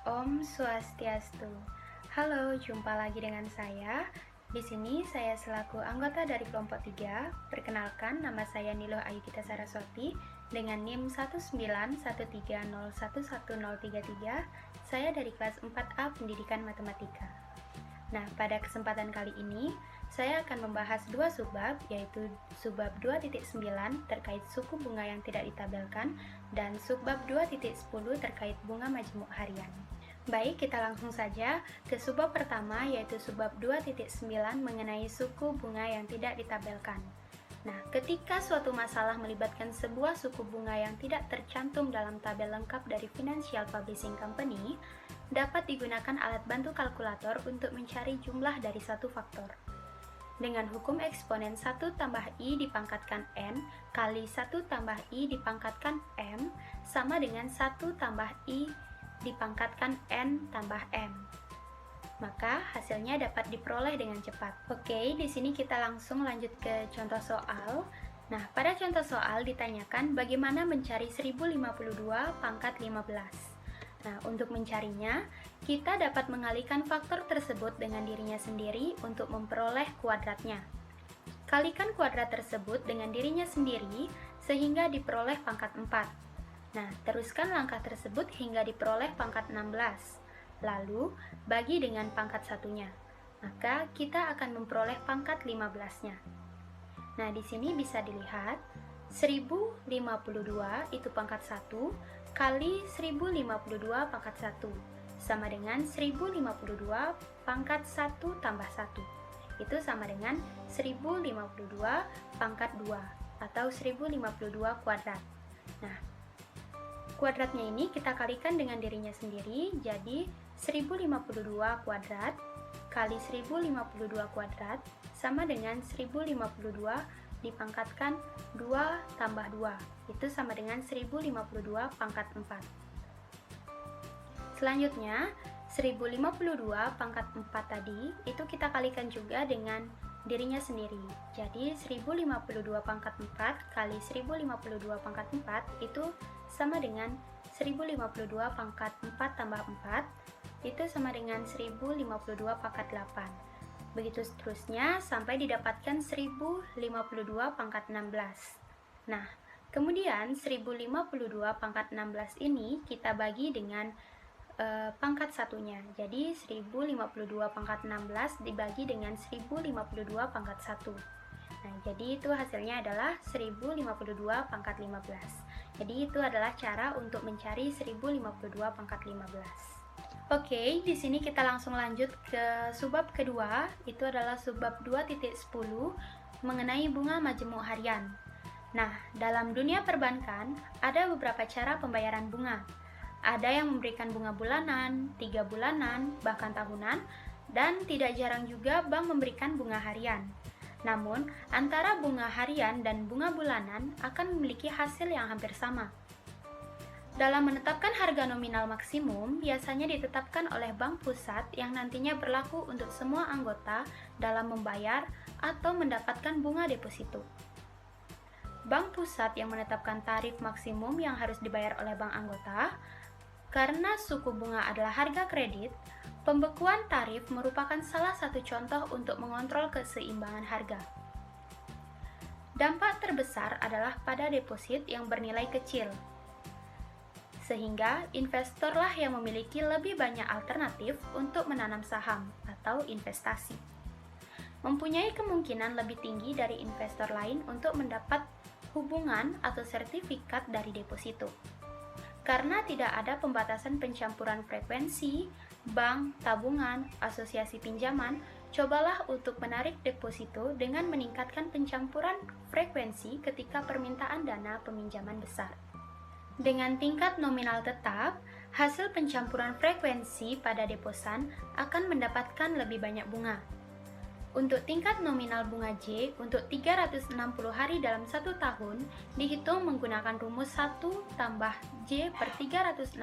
Om Swastiastu. Halo, jumpa lagi dengan saya. Di sini saya selaku anggota dari kelompok 3. Perkenalkan, nama saya Niloh Ayudhita Saraswati dengan NIM 19130111033. Saya dari kelas 4A Pendidikan Matematika. Nah, pada kesempatan kali ini, saya akan membahas dua subbab, yaitu subbab 2.9 terkait suku bunga yang tidak ditabelkan, dan subbab 2.10 terkait bunga majemuk harian. Baik, kita langsung saja ke subbab pertama, yaitu subbab 2.9 mengenai suku bunga yang tidak ditabelkan. Nah, ketika suatu masalah melibatkan sebuah suku bunga yang tidak tercantum dalam tabel lengkap dari Financial Publishing Company, dapat digunakan alat bantu kalkulator untuk mencari jumlah dari satu faktor. Dengan hukum eksponen 1 tambah I dipangkatkan N kali 1 tambah I dipangkatkan M sama dengan 1 tambah I dipangkatkan N tambah M. Maka hasilnya dapat diperoleh dengan cepat. Oke, di sini kita langsung lanjut ke contoh soal. Nah, pada contoh soal ditanyakan bagaimana mencari 1052 pangkat 15. Nah, untuk mencarinya, kita dapat mengalihkan faktor tersebut dengan dirinya sendiri untuk memperoleh kuadratnya. Kalikan kuadrat tersebut dengan dirinya sendiri sehingga diperoleh pangkat 4. Nah, teruskan langkah tersebut hingga diperoleh pangkat 16. Lalu, bagi dengan pangkat satunya. Maka, kita akan memperoleh pangkat 15-nya. Nah, di sini bisa dilihat, 1052 itu pangkat 1, kali 1052 pangkat 1, sama dengan 1052 pangkat 1 tambah 1. Itu sama dengan 1052 pangkat 2, atau 1052 kuadrat. Nah, kuadratnya ini kita kalikan dengan dirinya sendiri, jadi 1052 kuadrat kali 1052 kuadrat sama dengan 1052 dipangkatkan 2 tambah 2, itu sama dengan 1052 pangkat 4. Selanjutnya, 1052 pangkat 4 tadi, itu kita kalikan juga dengan dirinya sendiri. Jadi, 1052 pangkat 4 kali 1052 pangkat 4, itu sama dengan 1052 pangkat 4 tambah 4, itu sama dengan 1052 pangkat 8. Begitu seterusnya sampai didapatkan 1052 pangkat 16. Nah, kemudian 1052 pangkat 16 ini kita bagi dengan pangkat satunya. Jadi 1052 pangkat 16 dibagi dengan 1052 pangkat 1. Nah, jadi itu hasilnya adalah 1052 pangkat 15. Jadi itu adalah cara untuk mencari 1052 pangkat 15. Oke, di sini kita langsung lanjut ke subbab kedua, itu adalah subbab 2.10 mengenai bunga majemuk harian. Nah, dalam dunia perbankan, ada beberapa cara pembayaran bunga. Ada yang memberikan bunga bulanan, 3 bulanan, bahkan tahunan, dan tidak jarang juga bank memberikan bunga harian. Namun, antara bunga harian dan bunga bulanan akan memiliki hasil yang hampir sama. Dalam menetapkan harga nominal maksimum, biasanya ditetapkan oleh bank pusat yang nantinya berlaku untuk semua anggota dalam membayar atau mendapatkan bunga deposito. Bank pusat yang menetapkan tarif maksimum yang harus dibayar oleh bank anggota. Karena suku bunga adalah harga kredit, pembekuan tarif merupakan salah satu contoh untuk mengontrol keseimbangan harga. Dampak terbesar adalah pada deposit yang bernilai kecil, sehingga investorlah yang memiliki lebih banyak alternatif untuk menanam saham atau investasi. Mempunyai kemungkinan lebih tinggi dari investor lain untuk mendapat hubungan atau sertifikat dari deposito. Karena tidak ada pembatasan pencampuran frekuensi, bank, tabungan, asosiasi pinjaman, cobalah untuk menarik deposito dengan meningkatkan pencampuran frekuensi ketika permintaan dana peminjaman besar. Dengan tingkat nominal tetap, hasil pencampuran frekuensi pada deposan akan mendapatkan lebih banyak bunga. Untuk tingkat nominal bunga J untuk 360 hari dalam 1 tahun dihitung menggunakan rumus 1 tambah J per 360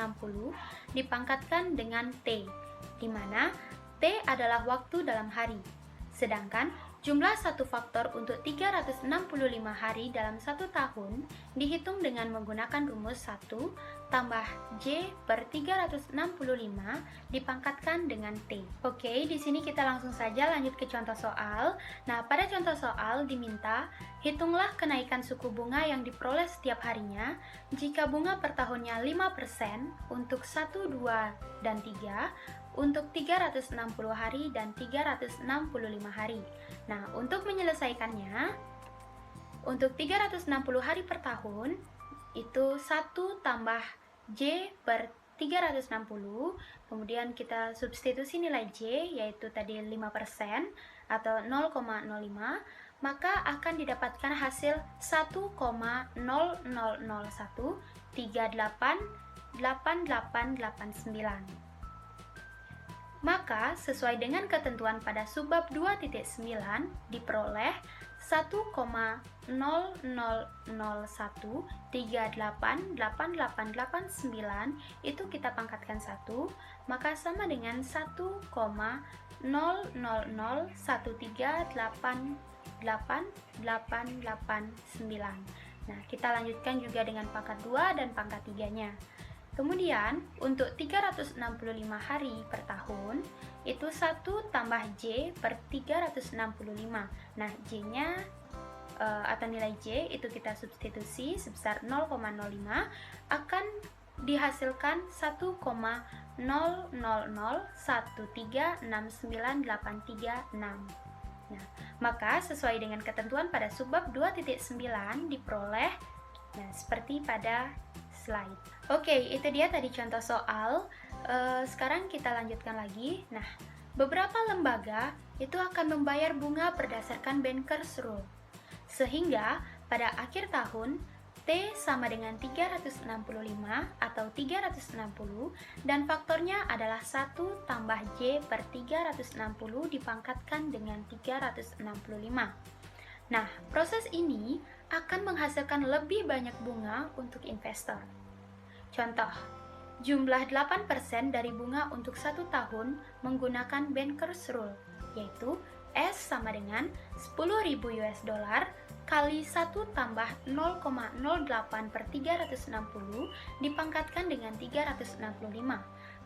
dipangkatkan dengan T, di mana T adalah waktu dalam hari. Sedangkan jumlah satu faktor untuk 365 hari dalam 1 tahun dihitung dengan menggunakan rumus 1 tambah J per 365 dipangkatkan dengan T. Oke, di sini kita langsung saja lanjut ke contoh soal. Nah, pada contoh soal diminta, hitunglah kenaikan suku bunga yang diperoleh setiap harinya jika bunga per tahunnya 5% untuk 1, 2, dan 3, untuk 360 hari dan 365 hari. Nah, untuk menyelesaikannya, untuk 360 hari per tahun, itu 1 tambah J per 360, kemudian kita substitusi nilai J, yaitu tadi 5% atau 0,05, maka akan didapatkan hasil 1,0001388889. Maka, sesuai dengan ketentuan pada subbab 2.9, diperoleh 1,0001388889 itu kita pangkatkan 1, maka sama dengan 1,0001388889. Nah, kita lanjutkan juga dengan pangkat 2 dan pangkat 3-nya. Kemudian, untuk 365 hari per tahun, itu 1 tambah J per 365. Nah, J-nya atau nilai J itu kita substitusi sebesar 0,05, akan dihasilkan 1,0001369836. Nah, maka sesuai dengan ketentuan pada subbab 2.9 diperoleh seperti pada slide. Oke, itu dia tadi contoh soal. Sekarang kita lanjutkan lagi. Nah, beberapa lembaga itu akan membayar bunga berdasarkan Bankers Rule. Sehingga pada akhir tahun, T sama dengan 365 atau 360 dan faktornya adalah 1 tambah J per 360 dipangkatkan dengan 365. Nah, proses ini akan menghasilkan lebih banyak bunga untuk investor. Contoh, jumlah 8% dari bunga untuk 1 tahun menggunakan Bankers Rule, yaitu S sama dengan 10.000 US dollar kali 1 tambah 0,08 per 360 dipangkatkan dengan 365.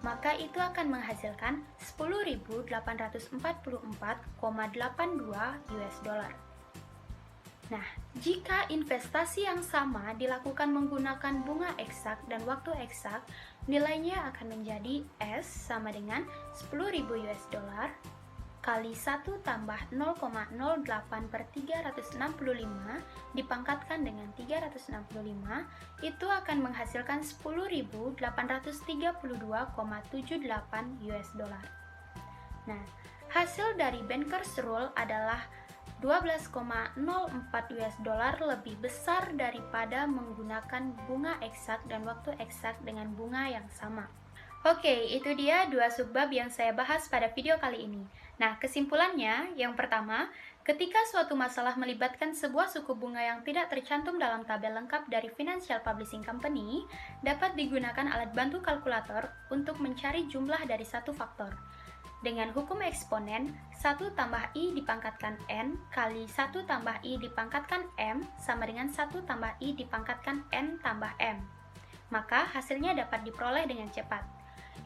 Maka itu akan menghasilkan 10.844,82 US dollar. Nah, jika investasi yang sama dilakukan menggunakan bunga eksak dan waktu eksak, nilainya akan menjadi S sama dengan 10.000 US dollar kali 1 tambah 0,08 per 365 dipangkatkan dengan 365, itu akan menghasilkan 10.832,78 US dollar. Nah, hasil dari Bankers Rule adalah 12,04 US dollar lebih besar daripada menggunakan bunga eksak dan waktu eksak dengan bunga yang sama. Oke, itu dia 2 subbab yang saya bahas pada video kali ini. Nah, kesimpulannya, yang pertama, ketika suatu masalah melibatkan sebuah suku bunga yang tidak tercantum dalam tabel lengkap dari Financial Publishing Company, dapat digunakan alat bantu kalkulator untuk mencari jumlah dari satu faktor. Dengan hukum eksponen, 1 tambah I dipangkatkan N kali 1 tambah I dipangkatkan M sama dengan 1 tambah I dipangkatkan N tambah M. Maka hasilnya dapat diperoleh dengan cepat.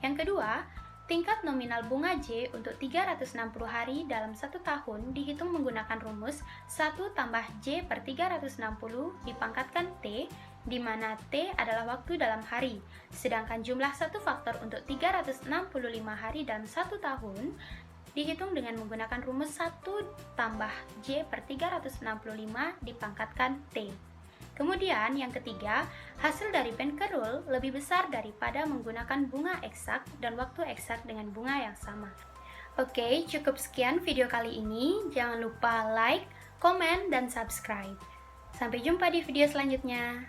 Yang kedua, tingkat nominal bunga J untuk 360 hari dalam 1 tahun dihitung menggunakan rumus 1 tambah J per 360 dipangkatkan T, di mana T adalah waktu dalam hari, sedangkan jumlah satu faktor untuk 365 hari dalam 1 tahun dihitung dengan menggunakan rumus 1 tambah J per 365 dipangkatkan T. Kemudian yang ketiga, hasil dari Bankers Rule lebih besar daripada menggunakan bunga eksak dan waktu eksak dengan bunga yang sama. Oke, cukup sekian video kali ini. Jangan lupa like, komen, dan subscribe. Sampai jumpa di video selanjutnya.